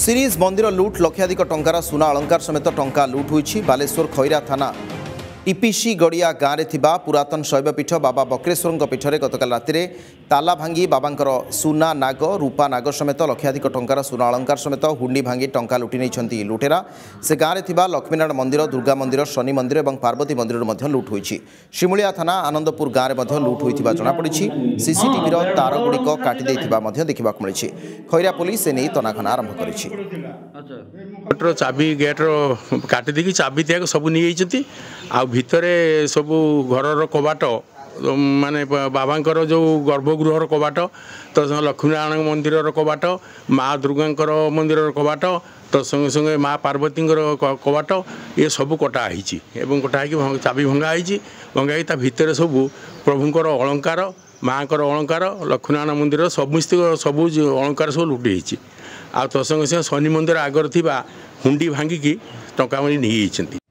Series मंदिर लुट लक्षाधिक टंकार सुना अलंकार समेत टंका लुट होईछि। बालेश्वर खैरा थाना टीपीसी गड़िया गाँव में पुरातन शैवपीठ बाबा बक्रेश्वर पीठरे गतकाल राति ताला भांगी बाबांकर सुना नाग रूपा नाग समेत लक्षाधिक टंकार सुना अलंकार समेत हुंडी भांगी टंका लुटि नहीं लुटेरा। से गाँव में लक्ष्मीनारायण मंदिर दुर्गा मंदिर शनि मंदिर और पार्वती मंदिर लुट होईछि। शिमुलिया थाना आनंदपुर गाँव में लुट होता जमापड़ी। सीसीटीवी तारगुड़िक काटी देखा मिली। खैरा पुलिस एने तनाखना आरंभ कर चाबी गेट्र काटिदी चाबी त्याग सब नहीं आ भितरे सब घर कबाट माने बाबांकर जो गर्भगृहर कबाट तो लक्ष्मीनारायण मंदिर कबाट माँ दुर्गा मंदिर कबाट तो संगे संगे माँ पार्वती कबाट ये सब कटाई कटाई चाबी भंगाई भंगाई भितर सब प्रभुंर अलंकार माँ को अलंकार लक्ष्मीनारायण मंदिर समस्त सब अलंकार सब लुटी आ तो संगे संगे शनि मंदिर आगर थी हुंडी भांगिकी टंका नहीं।